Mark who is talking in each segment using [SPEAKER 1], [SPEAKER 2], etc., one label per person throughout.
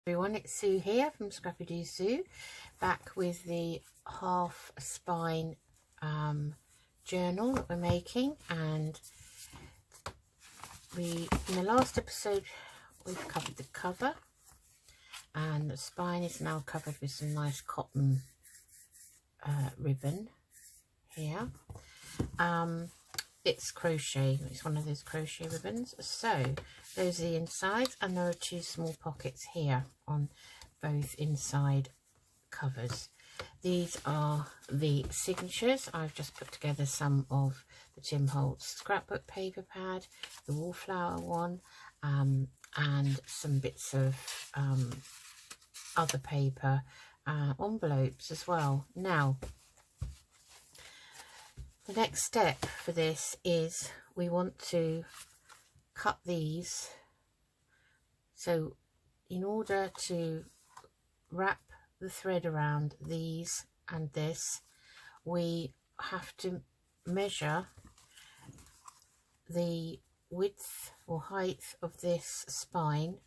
[SPEAKER 1] Everyone, it's Sue here from Scrappy Doo Sue, back with the half spine journal that we're making. And in the last episode we've covered the cover, and the spine is now covered with some nice cotton ribbon here. It's crochet, it's one of those crochet ribbons. So those are the insides, and there are two small pockets here on both inside covers. These are the signatures. I've just put together some of the Tim Holtz scrapbook paper pad, the wallflower one, and some bits of other paper, envelopes as well. Now, the next step for this is we want to cut these. So in order to wrap the thread around these and this, we have to measure the width or height of this spine,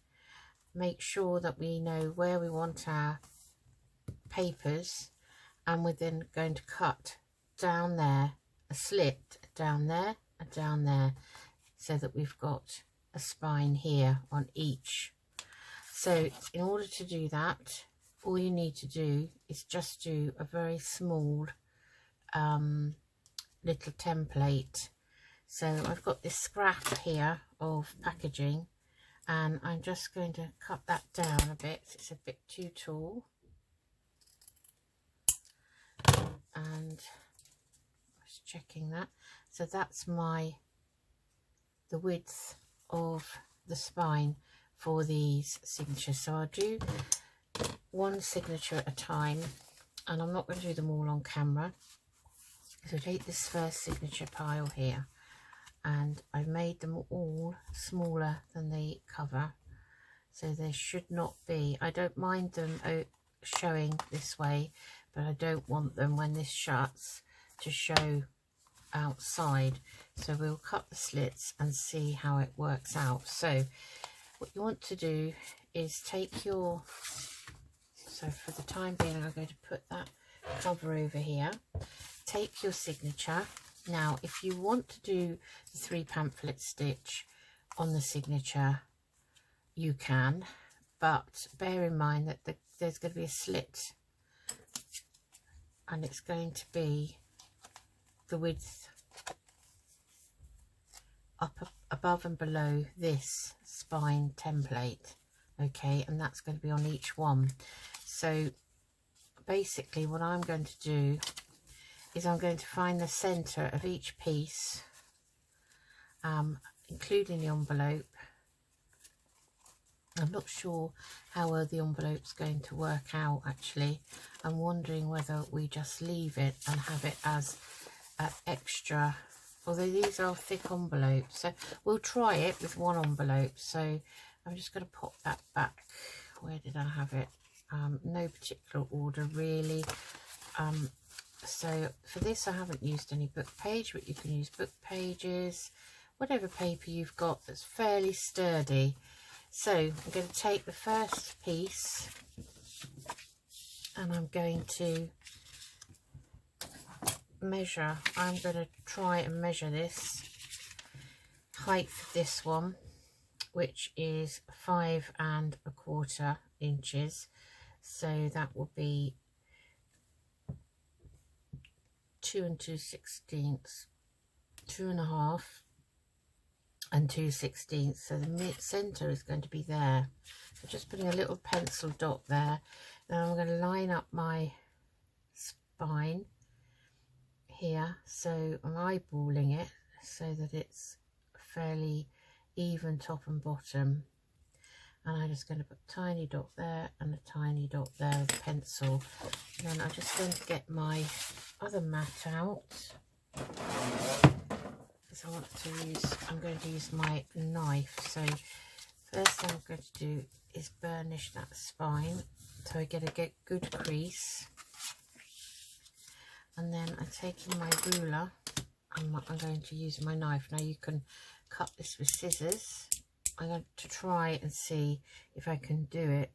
[SPEAKER 1] make sure that we know where we want our papers, and we're then going to cut down there, a slit down there and down there, so that we've got a spine here on each. So in order to do that, all you need to do is just do a very small little template. So I've got this scrap here of packaging, and I'm just going to cut that down a bit. It's a bit too tall, and checking that. So that's the width of the spine for these signatures. So I'll do one signature at a time, and I'm not going to do them all on camera. So take this first signature pile here, and I've made them all smaller than the cover, so there should not be, I don't mind them showing this way, but I don't want them when this shuts to show outside. So we'll cut the slits and see how it works out. So what you want to do is take your, so for the time being I'm going to put that cover over here. Take your signature. Now if you want to do the 3 pamphlet stitch on the signature, you can, but bear in mind that there's going to be a slit, and it's going to be the width up above and below this spine template, okay, and that's going to be on each one. So basically what I'm going to do is I'm going to find the center of each piece, including the envelope. I'm not sure how well the envelope's going to work out, actually. I'm wondering whether we just leave it and have it as extra, although these are thick envelopes, so we'll try it with one envelope. So I'm just going to pop that back. Where did I have it? No particular order really. So for this I haven't used any book page, but you can use book pages, whatever paper you've got that's fairly sturdy. So I'm going to take the first piece, and I'm going to measure. I'm going to try and measure this height of this one, which is 5 1/4 inches. So that will be 2 2/16, 2 1/2 and 2/16. So the mid center is going to be there. So just putting a little pencil dot there. Then I'm going to line up my spine here, so I'm eyeballing it so that it's fairly even top and bottom, and I'm just going to put a tiny dot there and a tiny dot there with a pencil. And then I'm just going to get my other mat out, because I want to use, I'm going to use my knife. So first thing I'm going to do is burnish that spine so I get a good crease. And then I'm taking my ruler, and I'm going to use my knife. Now you can cut this with scissors. I'm going to try and see if I can do it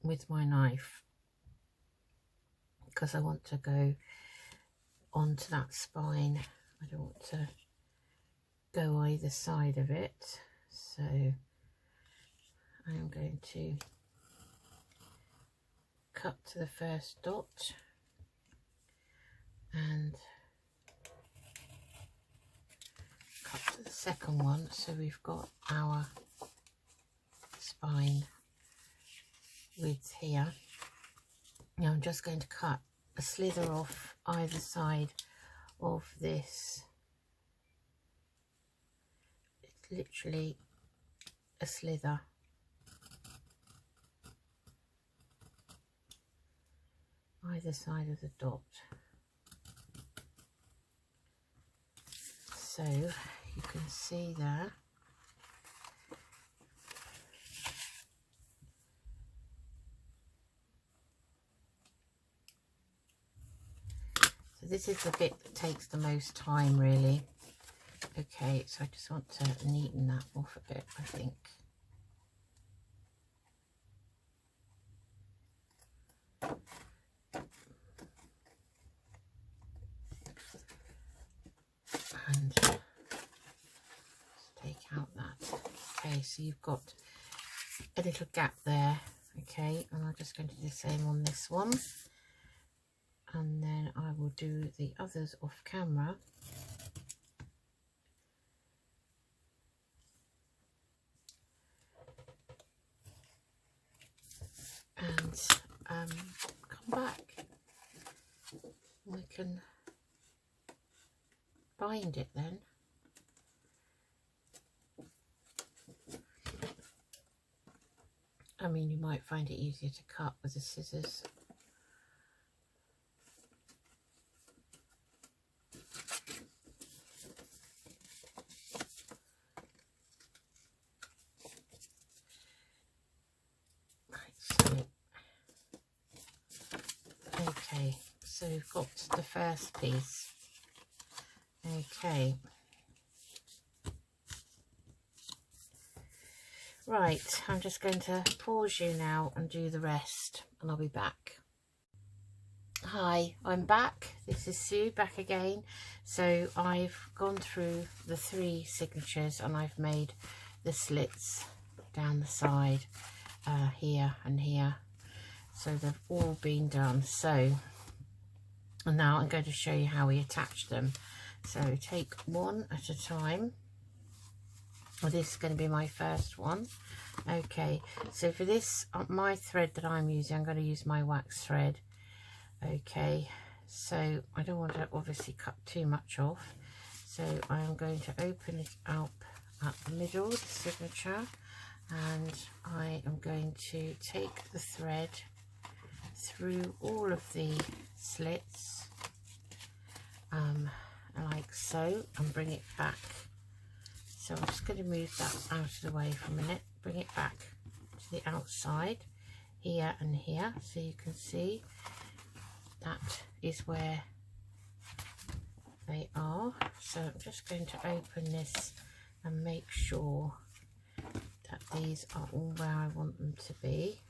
[SPEAKER 1] with my knife because I want to go onto that spine. I don't want to go either side of it, so I am going to cut to the first dot and cut to the second one, so we've got our spine width here. Now I'm just going to cut a slither off either side of this. It's literally a slither. Either side of the dot. So you can see there. So this is the bit that takes the most time really. Okay, so I just want to neaten that off a bit, I think. And just take out that. Okay, so you've got a little gap there. Okay, and I'm just going to do the same on this one, and then I will do the others off camera. And come back. We can bind it then. I mean, you might find it easier to cut with the scissors. Okay, so we've got the first piece. Okay. Right, I'm just going to pause you now and do the rest, and I'll be back. Hi, I'm back. This is Sue back again. So I've gone through the 3 signatures and I've made the slits down the side here and here. So they've all been done. So and now I'm going to show you how we attach them. So take one at a time. Well, this is going to be my first one. Okay, so for this, my thread that I'm using, I'm going to use my wax thread. Okay, so I don't want to obviously cut too much off. So I am going to open it up at the middle, the signature, and I am going to take the thread through all of the slits, like so, and bring it back. So I'm just going to move that out of the way for a minute, bring it back to the outside here and here, so you can see that is where they are. So I'm just going to open this and make sure that these are all where I want them to be,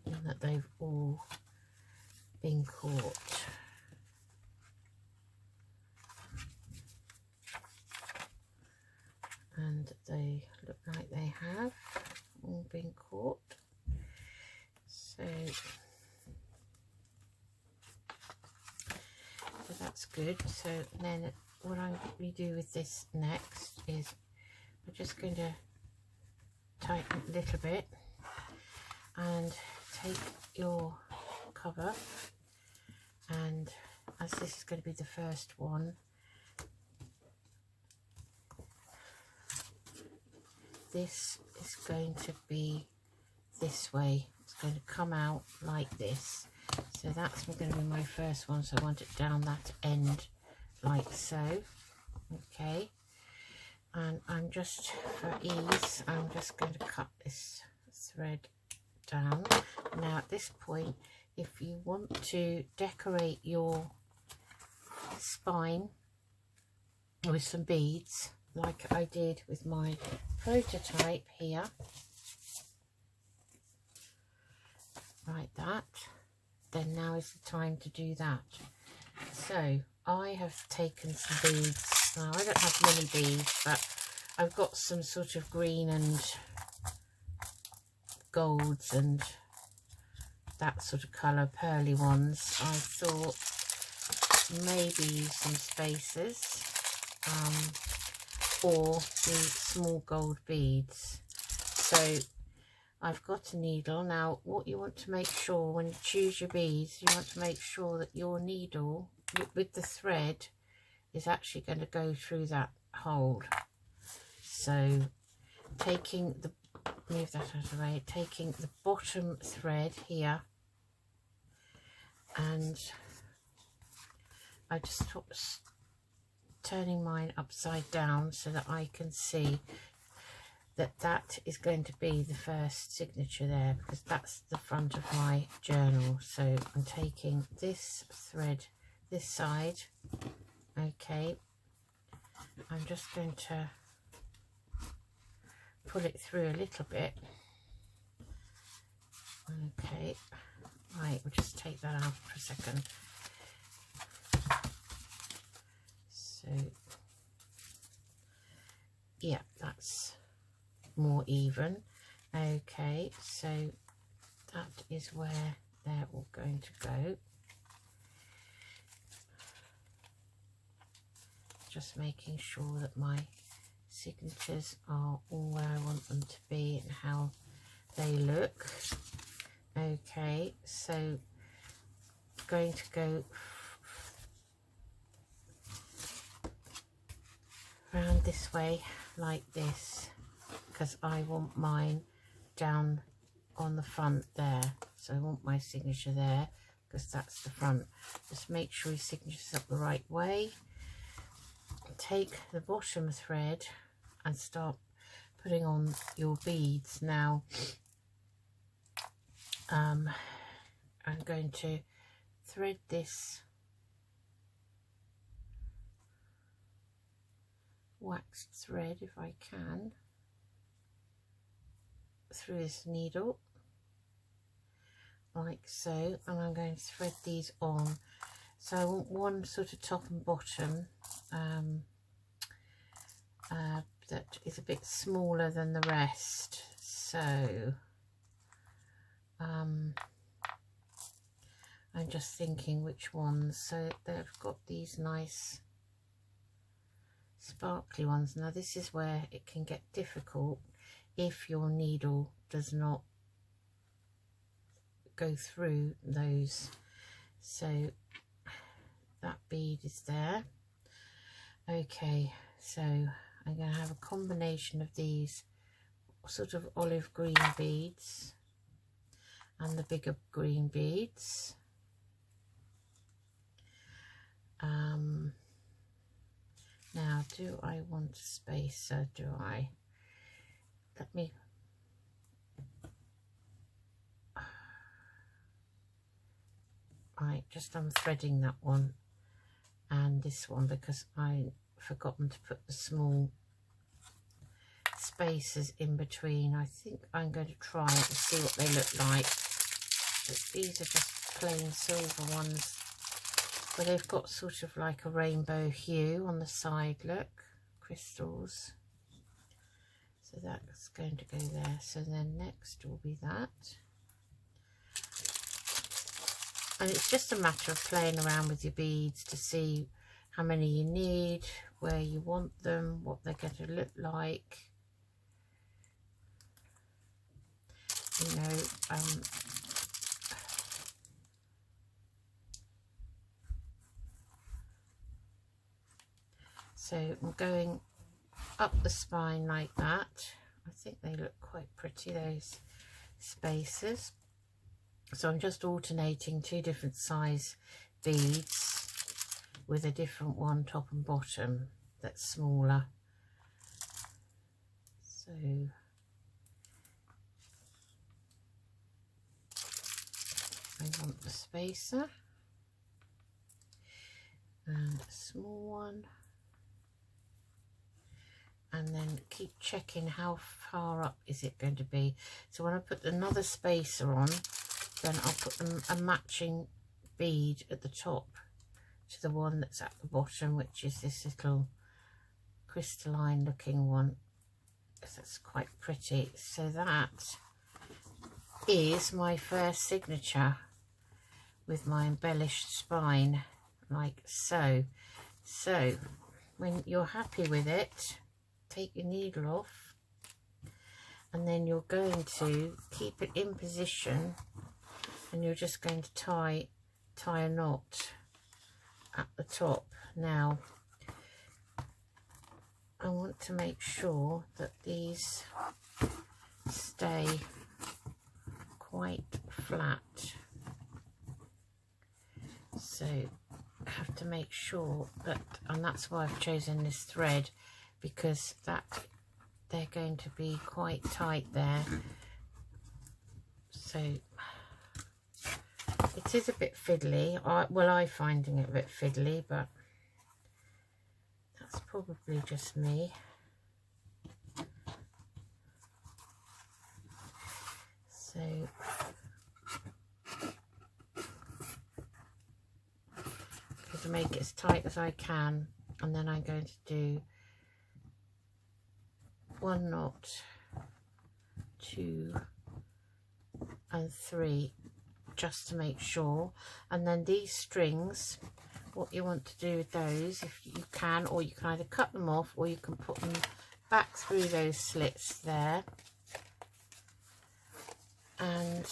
[SPEAKER 1] and that they've all been caught. And they look like they have all been caught. So that's good. So then what I'm going to do with this next is we're just going to tighten a little bit and take your cover, and as this is going to be the first one, this is going to be this way. It's going to come out like this. So that's going to be my first one. So I want it down that end like so. Okay. And I'm just, for ease, I'm just going to cut this thread down. Now at this point, if you want to decorate your spine with some beads, like I did with my prototype here, like that. Then now is the time to do that. So I have taken some beads. Now I don't have many beads, but I've got some sort of green and golds and that sort of colour, pearly ones. I thought maybe use some spacers or the small gold beads. So I've got a needle. Now what you want to make sure when you choose your beads, you want to make sure that your needle with the thread is actually going to go through that hole. So taking the, move that out of the way, taking the bottom thread here, and I just turning mine upside down so that I can see that that is going to be the first signature there, because that's the front of my journal. So I'm taking this thread this side. Okay, I'm just going to pull it through a little bit. Okay, right, we'll just take that out for a second. So yeah, that's more even. Okay, so that is where they're all going to go. Just making sure that my signatures are all where I want them to be and how they look. Okay, so going to go around this way like this, because I want mine down on the front there. So I want my signature there because that's the front. Just make sure your signature's up the right way. Take the bottom thread and start putting on your beads. Now I'm going to thread this waxed thread, if I can, through this needle like so, and I'm going to thread these on. So I want one sort of top and bottom that is a bit smaller than the rest. So I'm just thinking which ones. So they've got these nice sparkly ones. Now this is where it can get difficult if your needle does not go through those. So that bead is there. Okay, so I'm going to have a combination of these sort of olive green beads and the bigger green beads. Now, do I want a spacer? Do I? Let me. Right, just unthreading that one and this one because I forgotten to put the small spacers in between. I think I'm going to try it and see what they look like. But these are just plain silver ones, but they've got sort of like a rainbow hue on the side. Look, crystals. So that's going to go there. So then next will be that. And it's just a matter of playing around with your beads to see how many you need, where you want them, what they're going to look like. You know, so I'm going up the spine like that. I think they look quite pretty, those spacers. So I'm just alternating two different size beads with a different one top and bottom that's smaller. So I want the spacer and a small one, and then keep checking how far up is it going to be. So when I put another spacer on, then I'll put a matching bead at the top to the one that's at the bottom, which is this little crystalline looking one. That's quite pretty. So that is my first signature with my embellished spine, like so. So when you're happy with it, take your needle off, and then you're going to keep it in position, and you're just going to tie a knot at the top. Now I want to make sure that these stay quite flat, so I have to make sure that, and that's why I've chosen this thread, because that they're going to be quite tight there. So it is a bit fiddly. I'm finding it a bit fiddly, but that's probably just me. So I'm going to make it as tight as I can, and then I'm going to do 1 knot, 2 and 3, just to make sure. And then these strings, what you want to do with those, if you can, or you can either cut them off, or you can put them back through those slits there, and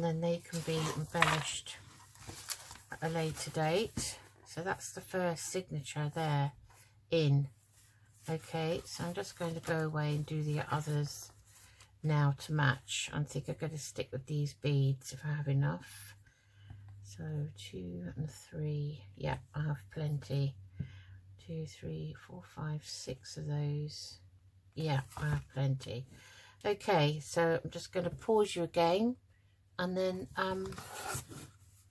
[SPEAKER 1] then they can be embellished at a later date. So that's the first signature there in. Okay, so I'm just going to go away and do the others now to match. I think I'm going to stick with these beads if I have enough. So 2 and 3, yeah, I have plenty. 2, 3, 4, 5, 6 of those. Yeah, I have plenty. Okay, so I'm just going to pause you again, and then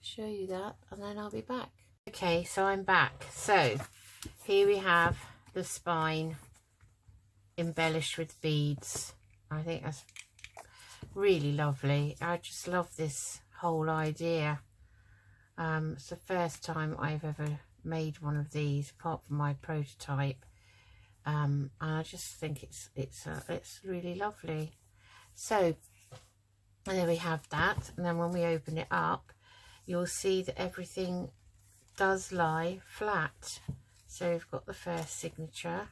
[SPEAKER 1] show you that, and then I'll be back. Okay, so I'm back. So here we have the spine embellished with beads. I think that's really lovely. I just love this whole idea. It's the first time I've ever made one of these, apart from my prototype, and I just think it's really lovely. So there we have that, and then when we open it up, you'll see that everything does lie flat. So we've got the first signature,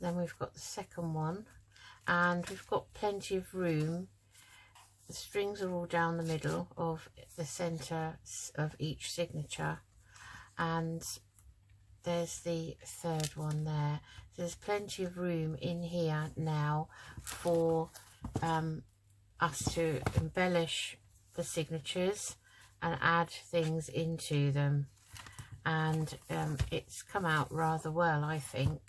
[SPEAKER 1] then we've got the second one, and we've got plenty of room. The strings are all down the middle of the center of each signature, and there's the third one there. So there's plenty of room in here now for us to embellish the signatures and add things into them, and it's come out rather well, I think.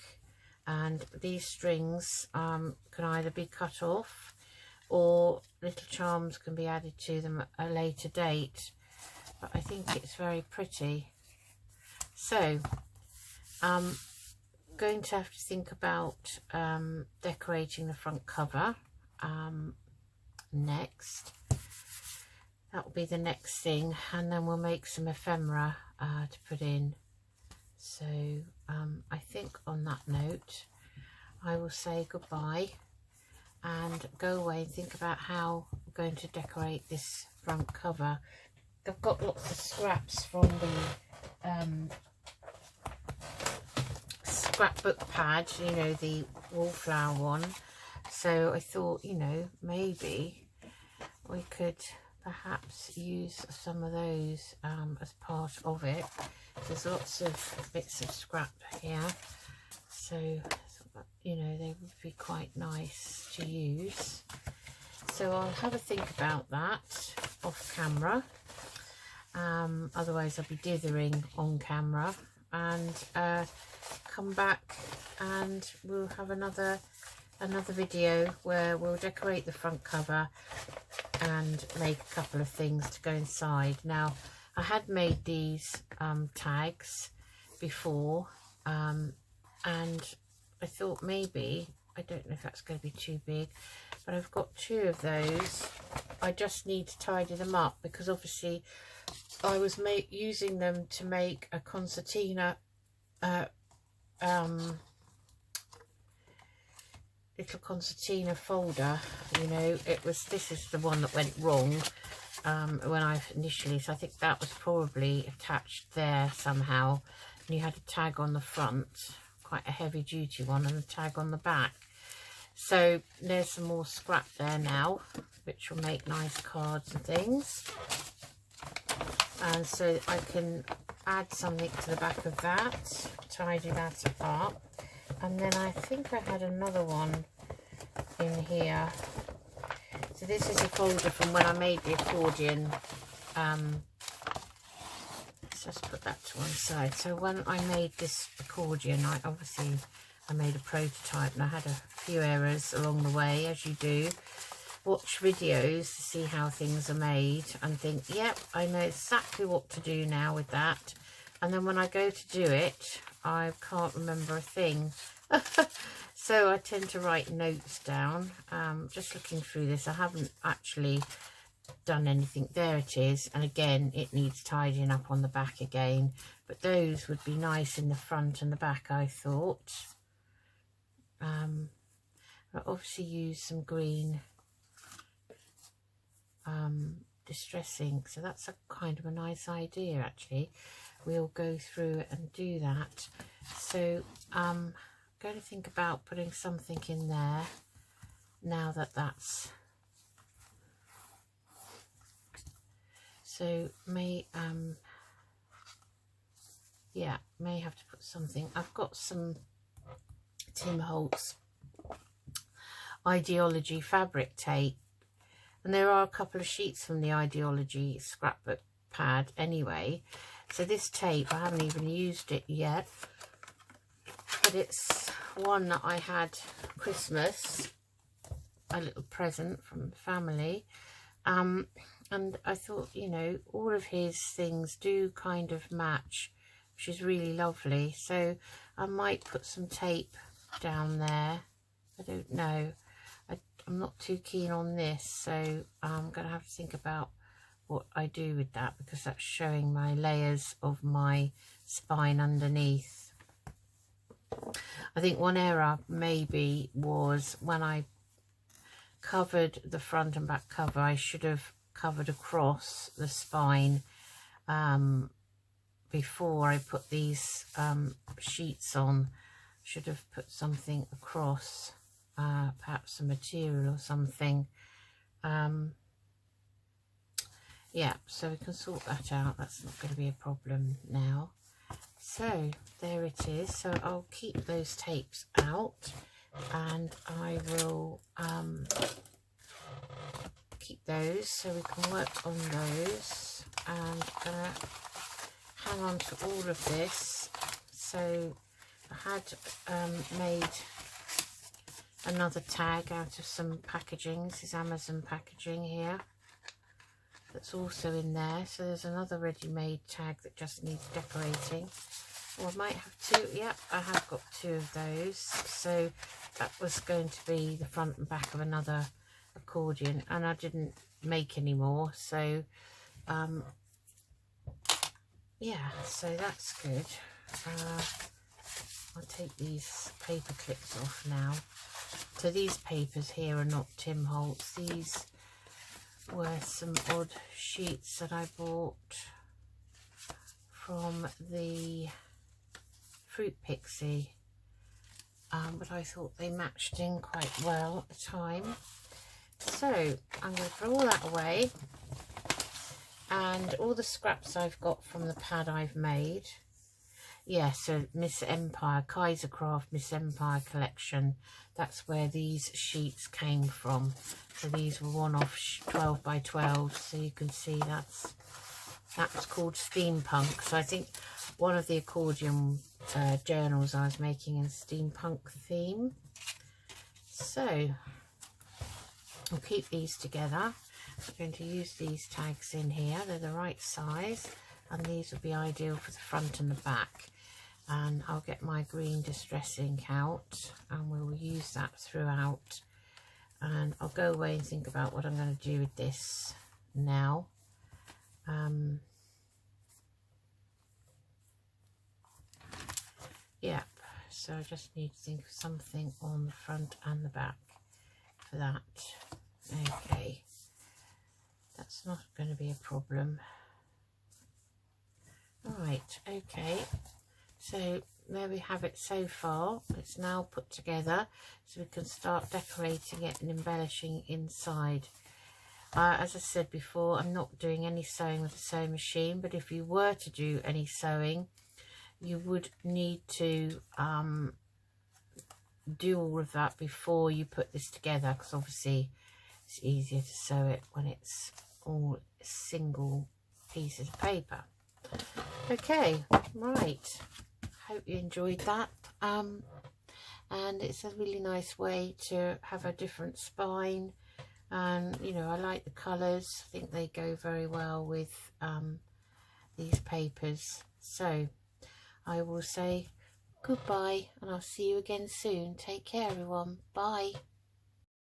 [SPEAKER 1] And these strings can either be cut off, or little charms can be added to them at a later date, but I think it's very pretty. So I'm going to have to think about decorating the front cover next. That will be the next thing, and then we'll make some ephemera to put in. So I think on that note I will say goodbye and go away and think about how we're going to decorate this front cover. I've got lots of scraps from the scrapbook pad, you know, the wallflower one. So I thought, you know, maybe we could perhaps use some of those as part of it. There's lots of bits of scrap here, so you know, they would be quite nice to use. So I'll have a think about that off camera. Otherwise I'll be dithering on camera, and come back and we'll have another another video where we'll decorate the front cover and make a couple of things to go inside. Now, I had made these tags before, and I thought maybe, I don't know if that's going to be too big, but I've got 2 of those. I just need to tidy them up because obviously I was using them to make a concertina little concertina folder. You know, this is the one that went wrong when I initially, so I think that was probably attached there somehow, and you had a tag on the front, quite a heavy duty one, and a tag on the back. So there's some more scrap there now, which will make nice cards and things. And so I can add something to the back of that, tidy that up. And then I think I had another one in here. So this is a folder from when I made the accordion. Let's just put that to one side. So when I made this accordion, I made a prototype and I had a few errors along the way, as you do. Watch videos to see how things are made and think, yep, I know exactly what to do now with that. And then when I go to do it, I can't remember a thing. So I tend to write notes down. Just looking through this, I haven't actually done anything. There it is. And again, it needs tidying up on the back again. But those would be nice in the front and the back, I thought. I obviously use some green distress ink, so that's a kind of a nice idea actually. We'll go through it and do that. So I'm going to think about putting something in there now that that's, so may have to put something. I've got some Tim Holtz Ideology fabric tape, and there are a couple of sheets from the Ideology scrapbook pad anyway. So this tape, I haven't even used it yet, but it's one that I had Christmas, a little present from the family, and I thought, you know, all of his things do kind of match, which is really lovely. So I might put some tape down there. I don't know. I'm not too keen on this, so I'm going to have to think about what I do with that, because that's showing my layers of my spine underneath. I think one error maybe was when I covered the front and back cover, I should have covered across the spine before I put these sheets on. Should have put something across, perhaps some material or something. Yeah, so we can sort that out. That's not going to be a problem now. So there it is. So I'll keep those tapes out, and I will keep those so we can work on those. And I'm gonna hang on to all of this. So I had made another tag out of some packaging. This is Amazon packaging here, that's also in there. So there's another ready-made tag that just needs decorating. Or I might have 2. Yep, I have got 2 of those. So that was going to be the front and back of another accordion, and I didn't make any more. So yeah, so that's good. I'll take these paper clips off now. So these papers here are not Tim Holtz. These were some odd sheets that I bought from the Fruit Pixie, but I thought they matched in quite well at the time. So I'm going to throw all that away, and all the scraps I've got from the pad I've made. Yeah, so Miss Empire, Kaisercraft Miss Empire collection, that's where these sheets came from. So these were one-off 12 by 12, so you can see that was called Steampunk. So I think one of the accordion journals I was making in steampunk theme. So I'll keep these together. I'm going to use these tags in here. They're the right size, and these will be ideal for the front and the back. And I'll get my green distress ink out, and we'll use that throughout. And I'll go away and think about what I'm going to do with this now. Yeah, so I just need to think of something on the front and the back for that. Okay, that's not going to be a problem. Alright, okay, so there we have it so far. It's now put together, so we can start decorating it and embellishing inside. As I said before, I'm not doing any sewing with a sewing machine, but if you were to do any sewing, you would need to do all of that before you put this together, because obviously it's easier to sew it when it's all single pieces of paper. Okay, right, hope you enjoyed that. And it's a really nice way to have a different spine, and you know, I like the colours. I think they go very well with these papers. So I will say goodbye, and I'll see you again soon. Take care, everyone. Bye.